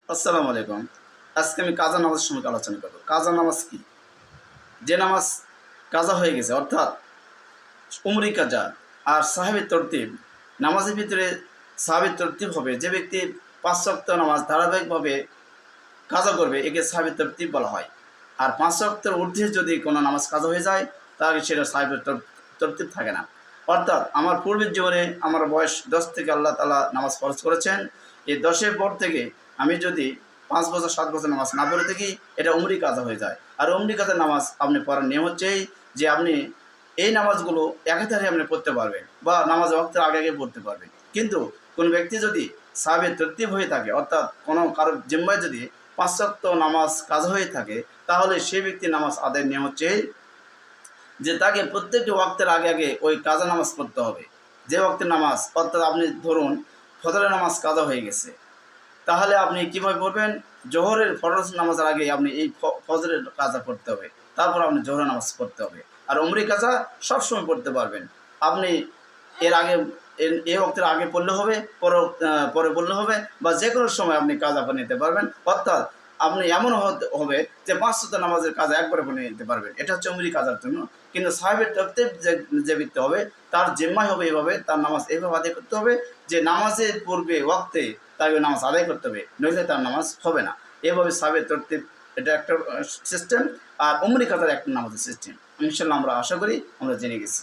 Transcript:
আসসালামু আলাইকুম। আজকে আমি কাজা নামাজের সম্পর্কে আলোচনা করব। কাজা নামাজ কি? যে নামাজ কাজা হয়ে গেছে অর্থাৎ উমরি কাজা আর সাহাবী তরতিব, নামাজের ভিতরে সাহাবী তরতিব হবে যে ব্যক্তি ৫ ওয়াক্ত নামাজ ধারাবাহিকভাবে কাজা করবে একে সাহাবী তরতিব বলা হয়। আর ৫ ওয়াক্তের ঊর্ধ্বে যদি কোনো নামাজ কাজা হয়ে যায় তাহলে সেটা সাহাবী তরতিব থাকে না। অর্থাৎ আমার পূর্বের জীবনে আমার বয়স ১০ থেকে আল্লাহ তাআলা নামাজ ফরজ করেছেন। এই ১০-এর পর থেকে আমি যদি ৫ বছর ৭ বছর নামাজ না পড়ে থাকি এটা উমরি কাজা হয়ে যায়। আর উমরি কাজার নামাজ আপনি পড়ার নিয়ম হচ্ছে যে আপনি এই নামাজগুলো একাধারে আপনি পড়তে পারবেন বা নামাজ ওয়াক্তের আগে আগে পড়তে পারবেন। কিন্তু কোনো ব্যক্তি যদি সাহাবে তরতিব হয়ে থাকে অর্থাৎ কোনো কারোর জিম্মায় যদি ৫ ওয়াক্ত নামাজ কাজা হয়ে থাকে তাহলে সেই ব্যক্তির নামাজ আদায়ের নিয়ম হচ্ছে যে তাকে প্রত্যেকটি ওয়াক্তের আগে আগে ওই কাজা নামাজ পড়তে হবে। যে ওয়াক্তের নামাজ অর্থাৎ আপনি ধরুন ফজরের নামাজ কাজা হয়ে গেছে, তাহলে আপনি কীভাবে পড়বেন? জোহরের ফরজ নামাজের আগে আপনি এই ফজরের কাজা পড়তে হবে, তারপর আপনি জোহরের নামাজ পড়তে হবে। আর উমরি কাজা সবসময় পড়তে পারবেন আপনি। এর আগে এই ওয়াক্তের আগে পড়লে হবে, পরে পড়লে হবে, বা যে কোনো সময় আপনি কাজা পড়ে নিতে পারবেন। অর্থাৎ আপনি এমন হবে যে ৫ ওয়াক্ত নামাজের কাজা একবারে পড়ে নিতে পারবেন। এটা হচ্ছে উমরি কাজার জন্য। কিন্তু সাহেবের তরতিব যে ব্যক্তি হবে তার জিম্মাই হবে এভাবে, তার নামাজ এইভাবে আদায় করতে হবে যে নামাজের পূর্বে ওয়াক্তে তাকে নামাজ আদায় করতে হবে, নইলে তার নামাজ হবে না। এভাবে সাহেবের তরতিব এটা একটা সিস্টেম, আর উমরি কাজার একটা নামাজের সিস্টেম। ইনশাল্লাহ আমরা আশা করি আমরা জেনে গেছি।